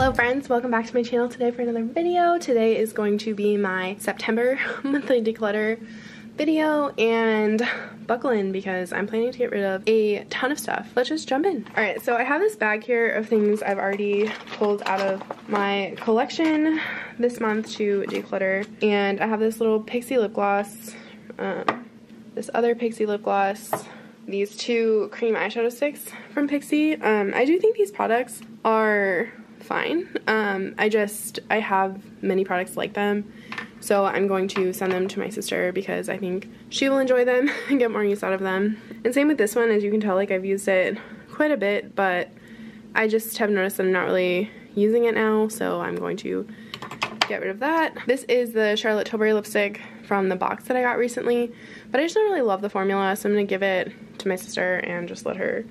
Hello friends, welcome back to my channel today for another video. Today is going to be my September monthly declutter video, and buckle in because I'm planning to get rid of a ton of stuff. Let's just jump in. Alright, so I have this bag here of things I've already pulled out of my collection this month to declutter, and I have this little Pixie lip gloss, this other Pixie lip gloss, these two cream eyeshadow sticks from Pixie. I do think these products are fine. I have many products like them, so I'm going to send them to my sister because I think she will enjoy them and get more use out of them. And same with this one. As you can tell, like, I've used it quite a bit, but I just have noticed that I'm not really using it now, so I'm going to get rid of that. This is the Charlotte Tilbury lipstick from the box that I got recently, but I just don't really love the formula, so I'm going to give it to my sister and just let her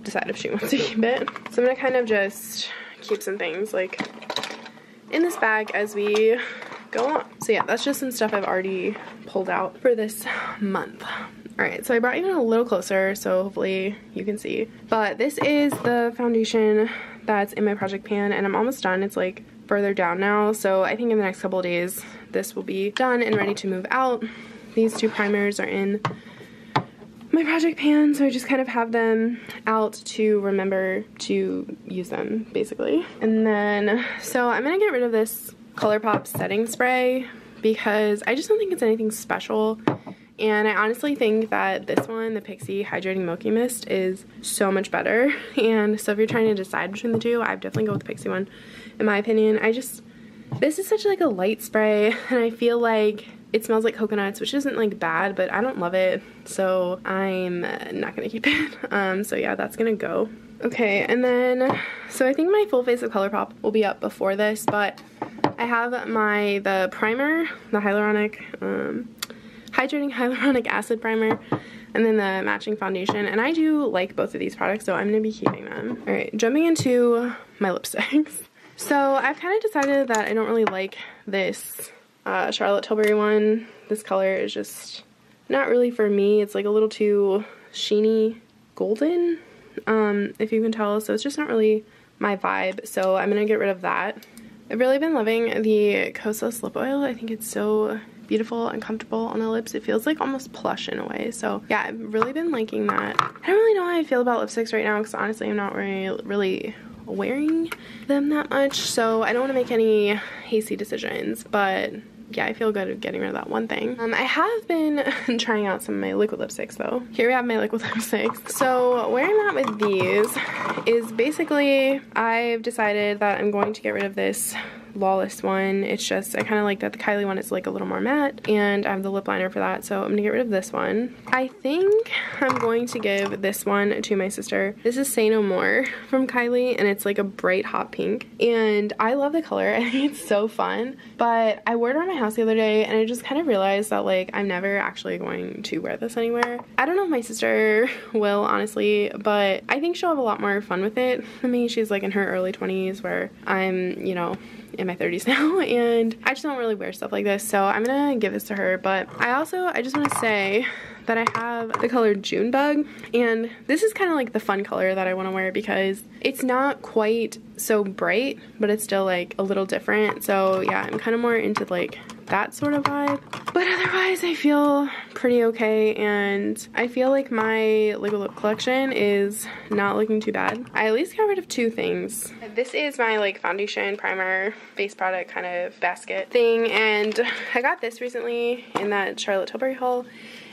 decide if she wants to keep it. So I'm going to kind of just keep some things like in this bag as we go on. So yeah, that's just some stuff I've already pulled out for this month. Alright, so I brought you in a little closer so hopefully you can see. But this is the foundation that's in my project pan, and I'm almost done. It's like further down now, so I think in the next couple of days this will be done and ready to move out. These two primers are in my project pan, so I just kind of have them out to remember to use them, basically. And then, so I'm gonna get rid of this ColourPop setting spray because I just don't think it's anything special, and I honestly think that this one, the Pixie Hydrating Milky Mist, is so much better. And so if you're trying to decide between the two, I'd definitely go with the Pixie one, in my opinion. This is such like a light spray, and I feel like it smells like coconuts, which isn't like bad, but I don't love it, so I'm not gonna keep it. So yeah, that's gonna go. Okay, and then, so I think my full face of ColourPop will be up before this, but I have the primer, the hydrating hyaluronic acid primer, and then the matching foundation, and I do like both of these products, so I'm gonna be keeping them. Alright, jumping into my lipsticks. So I've kind of decided that I don't really like this Charlotte Tilbury one. This color is just not really for me. It's like a little too sheeny golden, if you can tell, so it's just not really my vibe, so I'm gonna get rid of that. I've really been loving the Kosas lip oil. I think it's so beautiful and comfortable on the lips. It feels like almost plush in a way, so yeah, I've really been liking that. I don't really know how I feel about lipsticks right now because honestly I'm not really wearing them that much, so I don't want to make any hasty decisions, but yeah, I feel good at getting rid of that one thing. I have been trying out some of my liquid lipsticks though. Here we have my liquid lipsticks. So where I'm at with these is basically I've decided that I'm going to get rid of this Lawless one. It's just, I kind of like that the Kylie one is like a little more matte, and I have the lip liner for that, so I'm gonna get rid of this one. I think I'm going to give this one to my sister. This is Say No More from Kylie, and it's like a bright hot pink, and I love the color. I think it's so fun, but I wore it around my house the other day, and I just kind of realized that like I'm never actually going to wear this anywhere. I don't know if my sister will, honestly, but I think she'll have a lot more fun with it than me. She's like in her early 20s where I'm, you know, in my 30s now, and I just don't really wear stuff like this, so I'm gonna give this to her. But I just want to say that I have the color Junebug, and this is kind of like the fun color that I want to wear because it's not quite so bright, but it's still like a little different. So yeah, I'm kind of more into like that sort of vibe, but otherwise I feel pretty okay, and I feel like my liquid lip collection is not looking too bad. I at least got rid of two things. This is my like foundation, primer, face product kind of basket thing, and I got this recently in that Charlotte Tilbury haul.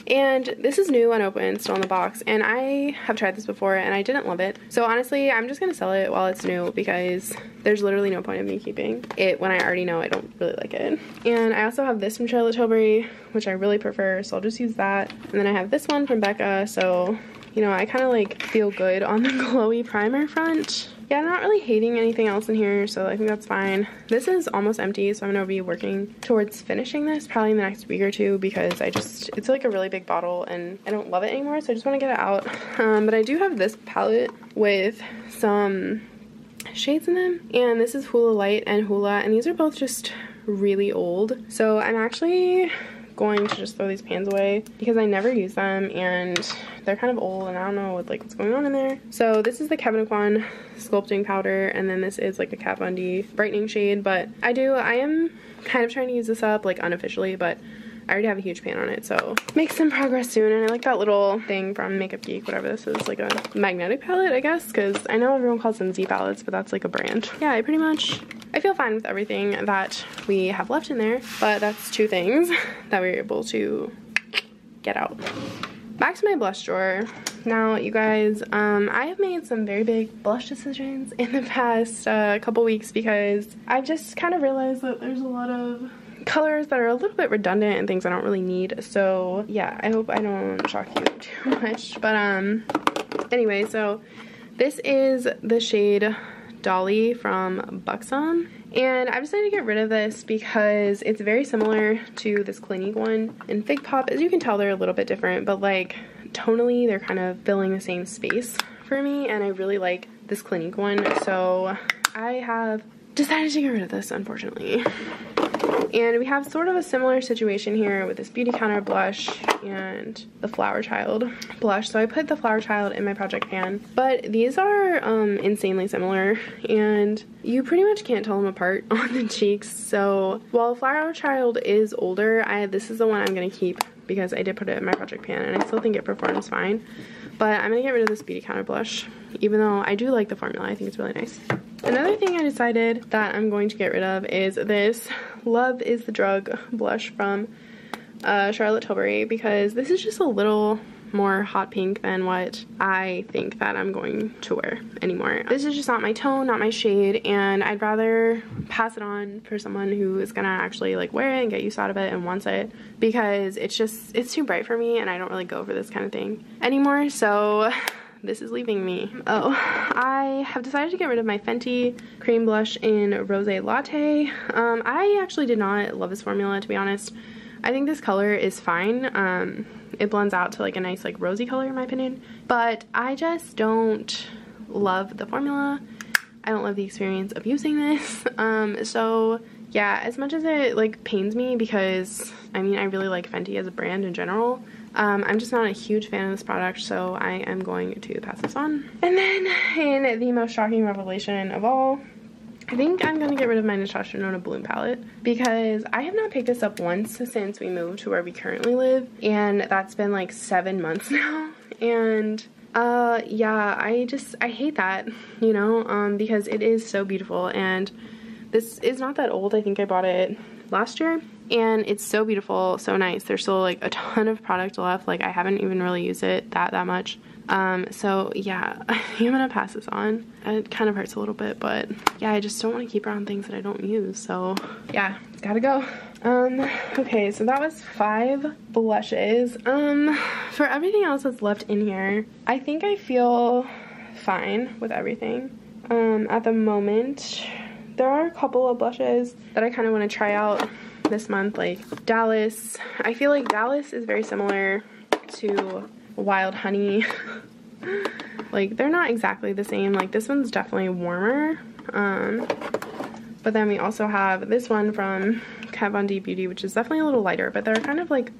And this is new, unopened, still in the box, and I have tried this before and I didn't love it. So honestly, I'm just gonna sell it while it's new because there's literally no point of me keeping it when I already know I don't really like it. And I also have this from Charlotte Tilbury, which I really prefer, so I'll just use that. And then I have this one from Becca, so you know, I kind of like feel good on the glowy primer front. Yeah, I'm not really hating anything else in here, so I think that's fine. This is almost empty, so I'm gonna be working towards finishing this probably in the next week or two because it's like a really big bottle and I don't love it anymore, so I just want to get it out. But I do have this palette with some shades in them, and this is Hula Light and Hula, and these are both just really old. So I'm actually going to just throw these pans away because I never use them and they're kind of old and I don't know what, like, what's going on in there. So this is the Kevyn Aucoin sculpting powder, and then this is like a Kat Von D brightening shade, but I am kind of trying to use this up like unofficially, but I already have a huge pan on it, so make some progress soon. And I like that little thing from Makeup Geek, whatever this is, like a magnetic palette, I guess, because I know everyone calls them Z palettes, but that's like a brand. Yeah, I feel fine with everything that we have left in there, but that's 2 things that we were able to get out. Back to my blush drawer. Now, you guys, I have made some very big blush decisions in the past couple weeks because I've just kind of realized that there's a lot of colors that are a little bit redundant and things I don't really need. So yeah, I hope I don't shock you too much, but anyway, so this is the shade Dolly from Buxom, and I've decided to get rid of this because it's very similar to this Clinique one in Fig Pop. As you can tell, they're a little bit different, but like tonally they're kind of filling the same space for me, and I really like this Clinique one, so I have decided to get rid of this, unfortunately. And we have sort of a similar situation here with this Beauty Counter blush and the Flower Child blush. So I put the Flower Child in my project pan, but these are insanely similar and you pretty much can't tell them apart on the cheeks. So while Flower Child is older, this is the one I'm going to keep because I did put it in my project pan and I still think it performs fine. But I'm going to get rid of this Beauty Counter blush, even though I do like the formula. I think it's really nice. Another thing I decided that I'm going to get rid of is this Love is the Drug blush from Charlotte Tilbury, because this is just a little more hot pink than what I think that I'm going to wear anymore. This is just not my tone, not my shade, and I'd rather pass it on for someone who is gonna actually like wear it and get use out of it and wants it, because it's too bright for me and I don't really go for this kind of thing anymore. So this is leaving me. Oh, I have decided to get rid of my Fenty cream blush in Rosé Latte. I actually did not love this formula, to be honest. I think this color is fine. It blends out to like a nice like rosy color in my opinion, but I just don't love the formula. I don't love the experience of using this. So yeah, as much as it like pains me, because I mean I really like Fenty as a brand in general, I'm just not a huge fan of this product, so I am going to pass this on. And then in the most shocking revelation of all, I think I'm going to get rid of my Natasha Denona Bloom palette, because I have not picked this up once since we moved to where we currently live, and that's been like 7 months now. And yeah, I hate that, you know, because it is so beautiful, and this is not that old. I think I bought it last year, and it's so beautiful, so nice. There's still like a ton of product left. Like I haven't even really used it that much. So yeah, I think I'm gonna pass this on. It kind of hurts a little bit, but yeah, I just don't want to keep around things that I don't use, so yeah, it's gotta go. Okay, so that was 5 blushes. For everything else that's left in here, I think I feel fine with everything. At the moment, there are a couple of blushes that I kind of want to try out this month, like Dallas. I feel like Dallas is very similar to Wild Honey. Like they're not exactly the same. Like this one's definitely warmer, but then we also have this one from Kat Von D Beauty, which is definitely a little lighter, but they're kind of like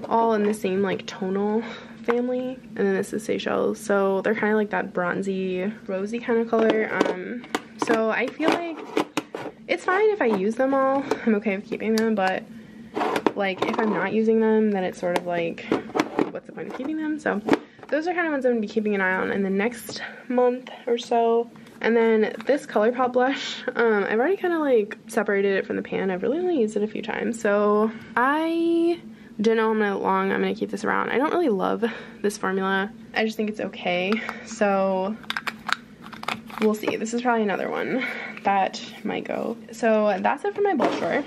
all in the same like tonal family. And then this is Seychelles, so they're kind of like that bronzy rosy kind of color. So I feel like it's fine if I use them all. I'm okay with keeping them, but like if I'm not using them, then it's sort of like, what's the point of keeping them? So those are kind of ones I'm going to be keeping an eye on in the next month or so. And then this ColourPop blush, I've already kind of like separated it from the pan. I've really only used it a few times, so I don't know how long I'm going to keep this around. I don't really love this formula. I just think it's okay, so we'll see. This is probably another one that might go. So that's it for my blush drawer.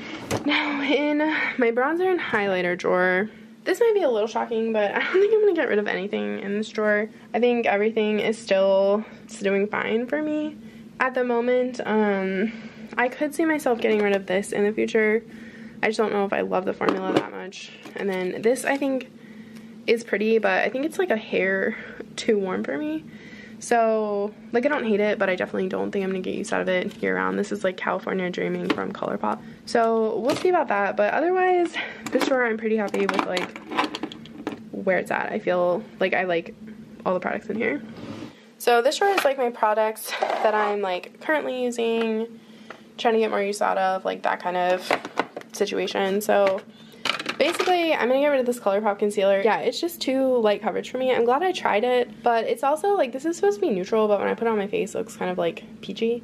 Now in my bronzer and highlighter drawer, this might be a little shocking, but I don't think I'm going to get rid of anything in this drawer. I think everything is still doing fine for me at the moment. I could see myself getting rid of this in the future. I just don't know if I love the formula that much. And then this I think is pretty, but I think it's like a hair too warm for me. So, like, I don't hate it, but I definitely don't think I'm gonna get use out of it year round. This is like California Dreaming from ColourPop. So we'll see about that, but otherwise, this drawer I'm pretty happy with, like, where it's at. I feel like I like all the products in here. So this drawer is like my products that I'm like currently using, trying to get more use out of, like that kind of situation. So basically, I'm gonna get rid of this ColourPop concealer. Yeah, it's just too light coverage for me. I'm glad I tried it, but it's also like, this is supposed to be neutral, but when I put it on my face, it looks kind of like peachy,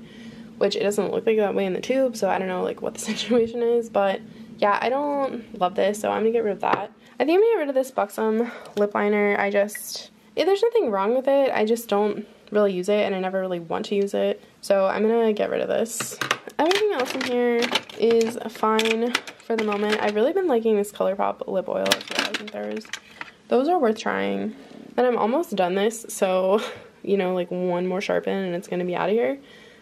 which it doesn't look like that way in the tube, so I don't know like what the situation is, but yeah, I don't love this, so I'm gonna get rid of that. I think I'm gonna get rid of this Buxom lip liner. There's nothing wrong with it, I just don't really use it, and I never really want to use it, so I'm gonna get rid of this. Everything else in here is fine for the moment. I've really been liking this ColourPop lip oil as well as theirs. Those are worth trying. And I'm almost done this, so, you know, like one more sharpen and it's gonna be out of here.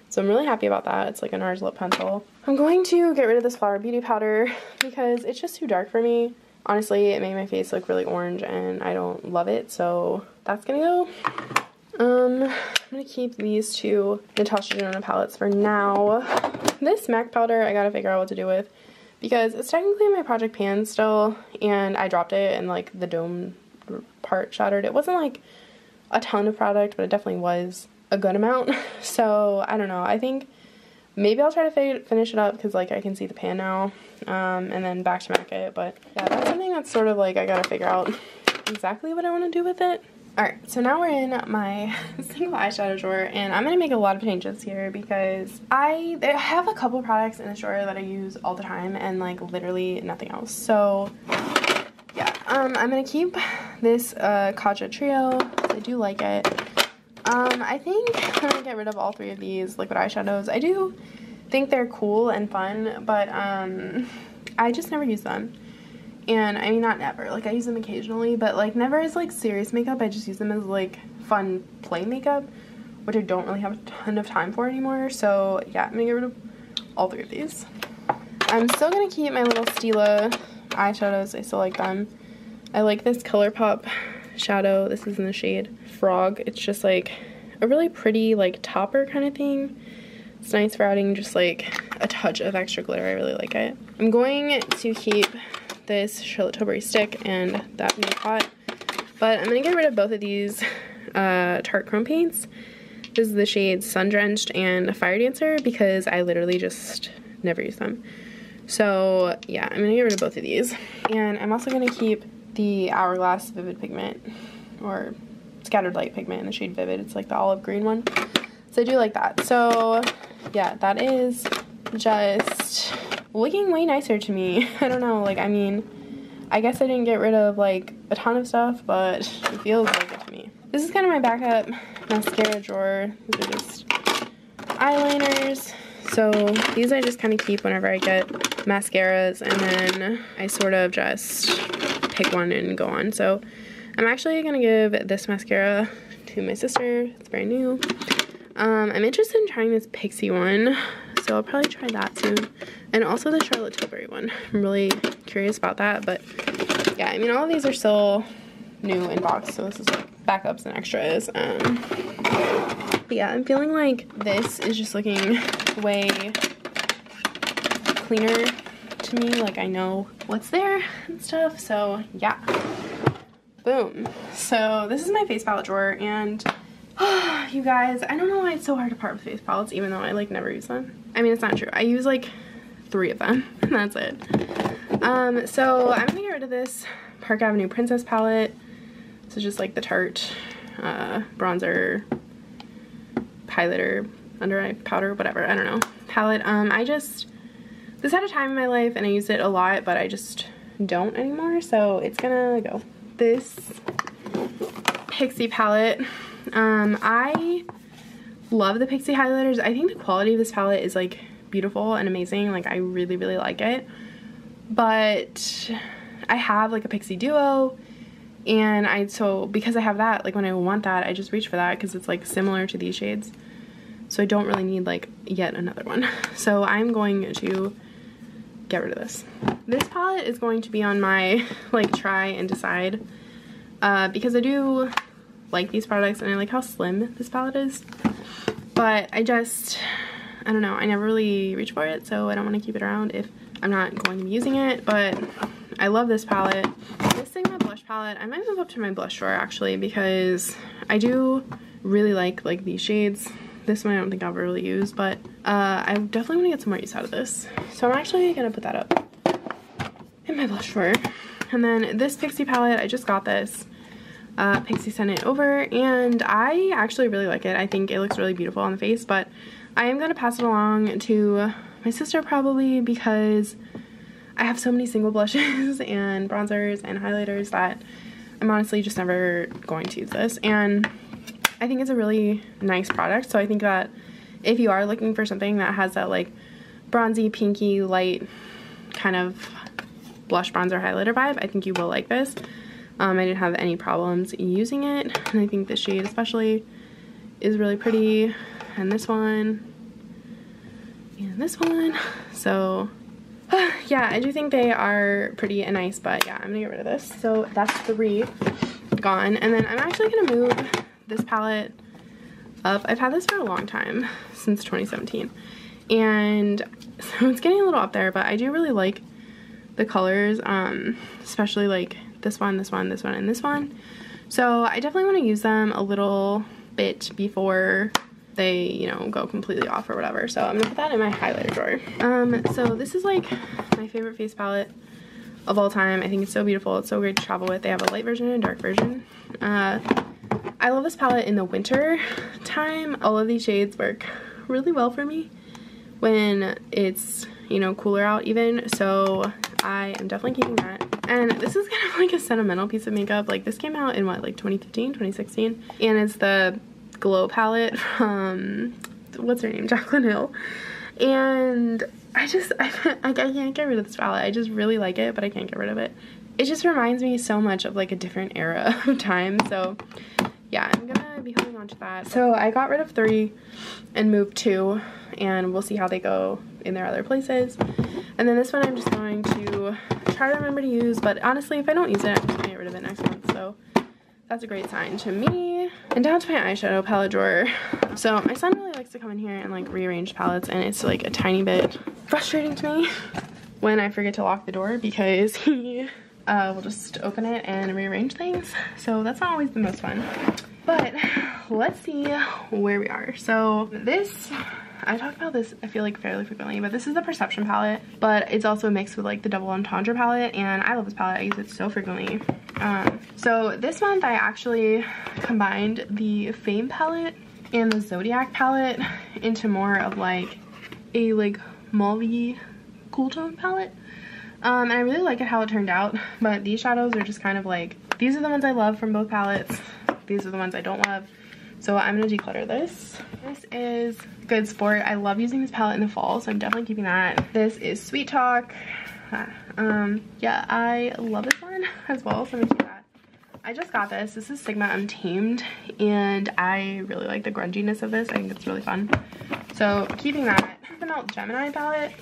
So I'm really happy about that. It's like a NARS lip pencil. I'm going to get rid of this Flower Beauty powder because it's just too dark for me. Honestly, it made my face look really orange and I don't love it, so that's gonna go. I'm gonna keep these two Natasha Denona palettes for now. This MAC powder I gotta figure out what to do with because it's technically in my project pan still, and I dropped it and like the dome part shattered. It wasn't like a ton of product, but it definitely was a good amount. So I don't know, I think maybe I'll try to finish it up because like I can see the pan now, and then back to MAC it. But yeah, that's something that's sort of like I gotta figure out exactly what I want to do with it. Alright, so now we're in my single eyeshadow drawer, and I'm going to make a lot of changes here because I have a couple products in this drawer that I use all the time and like literally nothing else. So yeah, I'm going to keep this Kaja Trio. I do like it. I think I'm going to get rid of all three of these liquid eyeshadows. I do think they're cool and fun, but I just never use them. And I mean, not never, like I use them occasionally, but like never as like serious makeup. I just use them as like fun play makeup, which I don't really have a ton of time for anymore. So yeah, I'm gonna get rid of all three of these. I'm still gonna keep my little Stila eyeshadows. I still like them. I like this ColourPop shadow. This is in the shade Frog. It's just like a really pretty like topper kind of thing. It's nice for adding just like a touch of extra glitter. I really like it. I'm going to keep this Charlotte Tilbury stick and that new pot, but I'm gonna get rid of both of these Tarte Chrome paints. This is the shades Sun Drenched and Fire Dancer because I literally just never use them. So yeah, I'm gonna get rid of both of these, and I'm also gonna keep the Hourglass Vivid Pigment or Scattered Light Pigment in the shade Vivid. It's like the olive green one, so I do like that. So yeah, that is just looking way nicer to me. I don't know, like, I mean, I guess I didn't get rid of like a ton of stuff, but it feels like it to me. This is kind of my backup mascara drawer. These are just eyeliners. So these I just kind of keep whenever I get mascaras, and then I sort of just pick one and go on. So I'm actually gonna give this mascara to my sister. It's brand new. I'm interested in trying this Pixie one, so I'll probably try that soon. And also the Charlotte Tilbury one. I'm really curious about that, but yeah, I mean, all of these are still new in box, so this is like backups and extras. But yeah, I'm feeling like this is just looking way cleaner to me. Like, I know what's there and stuff, so yeah. Boom. So this is my face palette drawer, and you guys, I don't know why it's so hard to part with face palettes, even though I like never use them. I mean, it's not true. I use like 3 of them, and that's it. So I'm gonna get rid of this Park Avenue Princess palette. This is just like the Tarte bronzer, highlighter, under eye powder, whatever, I don't know, palette. This had a time in my life and I used it a lot, but I just don't anymore, so it's gonna go. This Pixie palette, I love the Pixie highlighters. I think the quality of this palette is like beautiful and amazing. Like, I really, really like it. But I have like a Pixie Duo, and so because I have that, like when I want that, I just reach for that because it's like similar to these shades. So I don't really need like yet another one. So I'm going to get rid of this. This palette is going to be on my like try and decide, because I do like these products, and I like how slim this palette is, but I don't know, I never really reach for it, so I don't want to keep it around if I'm not going to be using it. But I love this palette. This Sigma blush palette, I might move up to my blush drawer actually, because I do really like these shades. This one I don't think I'll ever really use, but I definitely want to get some more use out of this. So I'm actually going to put that up in my blush drawer. And then this Pixie palette, I just got this. Pixie sent it over, and I actually really like it. I think it looks really beautiful on the face, but I am going to pass it along to my sister probably, because I have so many single blushes and bronzers and highlighters that I'm honestly just never going to use this. And I think it's a really nice product, so I think that if you are looking for something that has that like bronzy, pinky, light kind of blush, bronzer, highlighter vibe, I think you will like this. I didn't have any problems using it, and I think this shade especially is really pretty, and this one, and this one. So yeah, I do think they are pretty and nice, but yeah, I'm gonna get rid of this. So that's 3 gone, and then I'm actually gonna move this palette up. I've had this for a long time, since 2017, and so it's getting a little up there, but I do really like the colors, especially like this one, this one, this one, and this one. So I definitely want to use them a little bit before they, you know, go completely off or whatever. So I'm gonna put that in my highlighter drawer. So this is like my favorite face palette of all time. I think it's so beautiful. It's so great to travel with. They have a light version and a dark version. I love this palette in the winter time. All of these shades work really well for me when it's, you know, cooler out even. So I am definitely keeping that. And this is kind of like a sentimental piece of makeup. Like this came out in what, like 2015, 2016? And it's the Glow palette from, what's her name? Jaclyn Hill. And I can't get rid of this palette. I just really like it, but I can't get rid of it. It just reminds me so much of like a different era of time. So yeah, I'm gonna be holding on to that. So I got rid of 3 and moved 2, and we'll see how they go in their other places. And then this one I'm just going to try to remember to use, but honestly, if I don't use it, I'm just gonna get rid of it next month. So that's a great sign to me. And down to my eyeshadow palette drawer. So my son really likes to come in here and like rearrange palettes, and it's like a tiny bit frustrating to me when I forget to lock the door, because he will just open it and rearrange things. So that's not always the most fun. But let's see where we are. So this, I talk about this I feel like fairly frequently, but this is the Perception palette, but it's also mixed with like the Double Entendre palette, and I love this palette. I use it so frequently. So this month I actually combined the Fame palette and the Zodiac palette into more of like a like mauve cool tone palette. And I really like it how it turned out, but these shadows are just kind of like, these are the ones I love from both palettes, these are the ones I don't love. So I'm gonna declutter this. This is Good Sport. I love using this palette in the fall, so I'm definitely keeping that. This is Sweet Talk. Yeah, I love this one as well, so I'm gonna keep that. I just got this. This is Sigma Untamed, and I really like the grunginess of this. I think it's really fun. So keeping that. This is the Melt Gemini palette.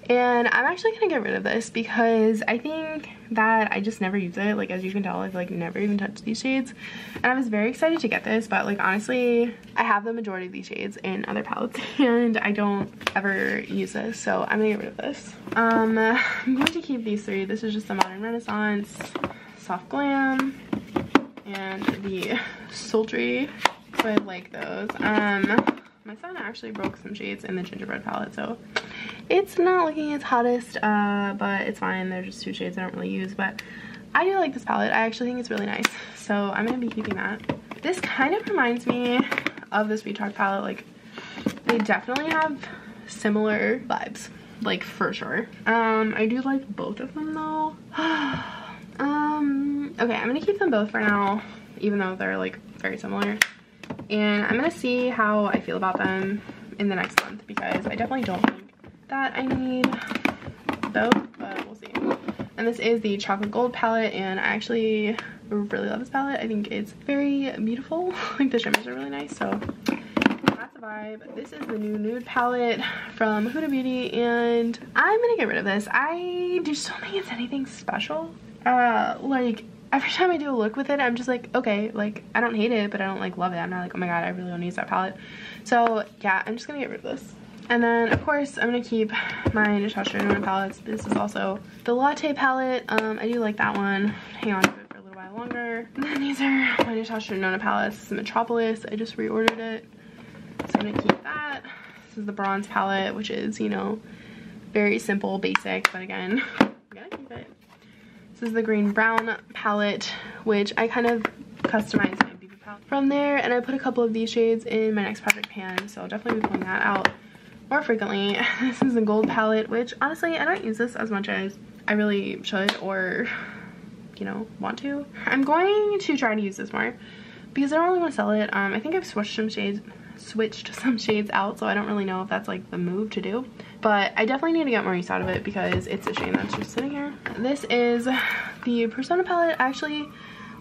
And I'm actually gonna get rid of this because I think that I just never use it. Like, as you can tell, I've like never even touched these shades. And I was very excited to get this, but like honestly, I have the majority of these shades in other palettes and I don't ever use this. So I'm gonna get rid of this. I'm going to keep these 3. This is just the Modern Renaissance, Soft Glam, and the Sultry. So I like those. My son actually broke some shades in the Gingerbread palette, so it's not looking its hottest, but it's fine. They're just 2 shades I don't really use, but I do like this palette. I actually think it's really nice, so I'm gonna be keeping that. This kind of reminds me of the Sweet Talk palette. Like, they definitely have similar vibes, like for sure. I do like both of them though. Okay, I'm gonna keep them both for now, even though they're like very similar. And I'm gonna see how I feel about them in the next month, because I definitely don't think that I need both, but we'll see. And this is the Chocolate Gold palette, and I actually really love this palette. I think it's very beautiful. Like, the shimmers are really nice, so that's a vibe. This is the new Nude palette from Huda Beauty, and I'm gonna get rid of this. I just don't think it's anything special. Like, every time I do a look with it, I'm just like, okay, like, I don't hate it, but I don't like love it. I'm not like, oh my god, I really want to use that palette. So yeah, I'm just gonna get rid of this. And then of course I'm gonna keep my Natasha Denona palettes. This is also the Latte palette. I do like that one. Hang on to it for a little while longer. And then these are my Natasha Denona palettes. This is Metropolis. I just reordered it, so I'm gonna keep that. This is the Bronze palette, which is, you know, very simple, basic, but again, I'm gonna keep it. This is the Green Brown palette, which I kind of customized my beauty palette from there, and I put a couple of these shades in my next project pan, so I'll definitely be pulling that out more frequently. This is the Gold palette, which honestly I don't use this as much as I really should, or, you know, want to. I'm going to try to use this more because I don't really want to sell it. I think I've switched some shades out, so I don't really know if that's like the move to do, but I definitely need to get more use out of it because it's a shame that's just sitting here. This is the Persona palette. I actually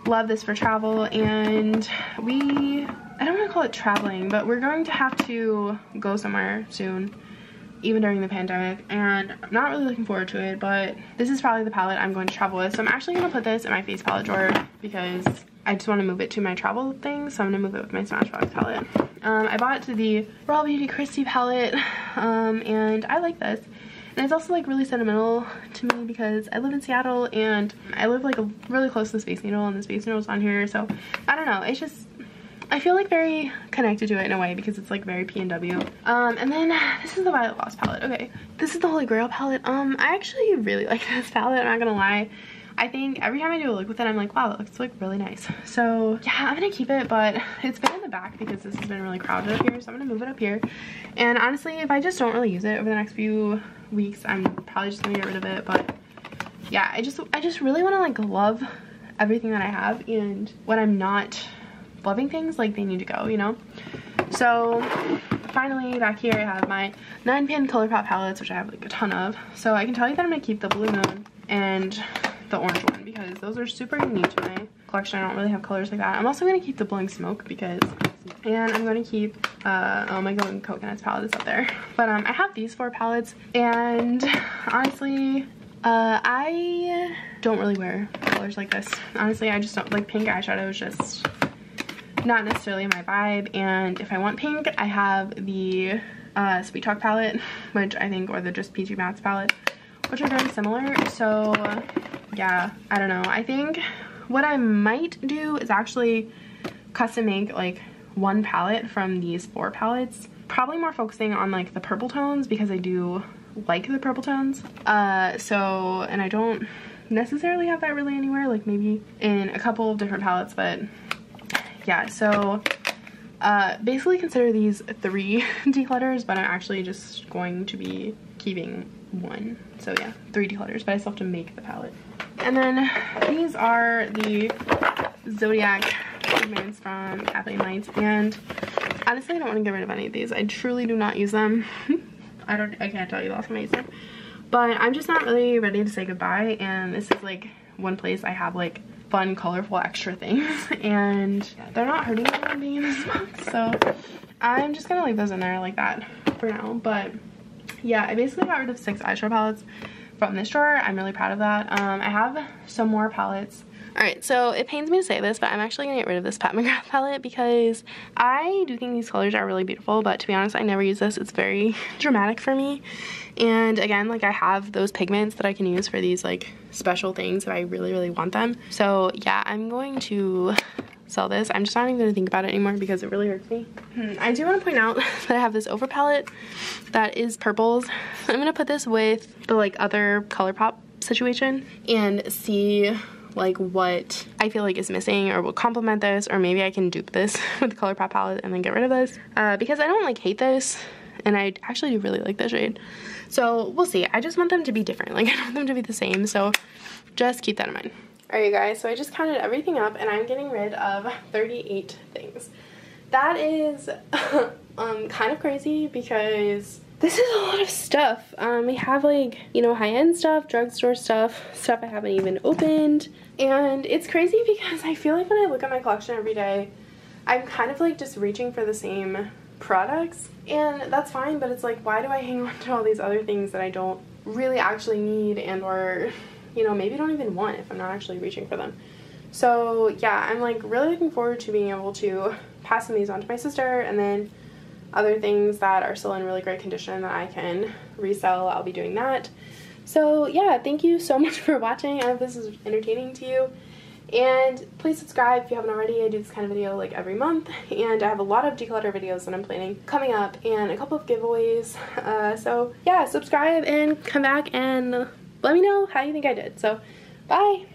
love this for travel, and I don't want to call it traveling, but we're going to have to go somewhere soon, even during the pandemic, and I'm not really looking forward to it, but this is probably the palette I'm going to travel with. So I'm actually going to put this in my face palette drawer because I just want to move it to my travel thing, so I'm going to move it with my Smashbox palette. I bought the Raw Beauty Christie palette, and I like this. And it's also like really sentimental to me because I live in Seattle and I live like really close to the Space Needle, and the Space Needle's on here, so I don't know, it's just, I feel like very connected to it in a way because it's like very P&W. And then this is the Violet Lost palette. Okay, this is the Holy Grail palette. I actually really like this palette, I'm not gonna lie. I think every time I do a look with it, I'm like, wow, that looks like really nice. So yeah, I'm gonna keep it, but it's been in the back because this has been really crowded up here, so I'm gonna move it up here. And honestly, if I just don't really use it over the next few weeks, I'm probably just gonna get rid of it. But yeah, I just really want to like love everything that I have, and when I'm not loving things, like they need to go, you know. So finally back here I have my 9-pan ColourPop palettes, which I have like a ton of. So I can tell you that I'm gonna keep the Blue Moon and the orange one because those are super unique to my collection. I don't really have colors like that. I'm also going to keep the Blowing Smoke because, and I'm going to keep oh my Golden Coconuts palette is up there, but I have these 4 palettes, and honestly I don't really wear colors like this. Honestly, I just don't like pink eyeshadow, is just not necessarily my vibe. And if I want pink, I have the Sweet Talk palette, which I think, or the Just Peachy Mattes palette, which are very similar. So yeah, I don't know. I think what I might do is actually custom make like one palette from these 4 palettes, probably more focusing on like the purple tones because I do like the purple tones. So, and I don't necessarily have that really anywhere, like maybe in a couple of different palettes, but yeah. So basically consider these 3 declutters, but I'm actually just going to be keeping 1. So yeah, 3 declutters, but I still have to make the palette. And then these are the Zodiac pigments from Kathleen Lights, and honestly I don't want to get rid of any of these. I truly do not use them. I can't tell you the last time I used them, but I'm just not really ready to say goodbye, and this is like one place I have like fun, colorful, extra things, and they're not hurting anyone being in this box, so I'm just gonna leave those in there like that for now. But yeah, I basically got rid of 6 eyeshadow palettes from this drawer. I'm really proud of that. I have some more palettes. Alright, so it pains me to say this, but I'm actually gonna get rid of this Pat McGrath palette because I do think these colors are really beautiful, but to be honest, I never use this. It's very dramatic for me. And again, like I have those pigments that I can use for these like special things if I really, really want them. So yeah, I'm going to sell this. I'm just not even going to think about it anymore because it really hurts me. I do want to point out that I have this over palette that is purples. I'm going to put this with the like other ColourPop situation and see like what I feel like is missing or will complement this, or maybe I can dupe this with the ColourPop palette and then get rid of this because I don't like hate this, and I actually do really like this shade. So we'll see. I just want them to be different. Like I don't want them to be the same, so just keep that in mind. Alright you guys, so I just counted everything up and I'm getting rid of 38 things. That is kind of crazy because this is a lot of stuff. We have like, you know, high-end stuff, drugstore stuff, stuff I haven't even opened. And it's crazy because I feel like when I look at my collection every day, I'm kind of like just reaching for the same products. And that's fine, but it's like, why do I hang on to all these other things that I don't really actually need and or, you know, maybe don't even want if I'm not actually reaching for them. So yeah, I'm like really looking forward to being able to pass some of these on to my sister, and then other things that are still in really great condition that I can resell, I'll be doing that. So yeah, thank you so much for watching. I hope this is entertaining to you. And please subscribe if you haven't already. I do this kind of video like every month, and I have a lot of declutter videos that I'm planning coming up and a couple of giveaways. So yeah, subscribe and come back and let me know how you think I did. So bye!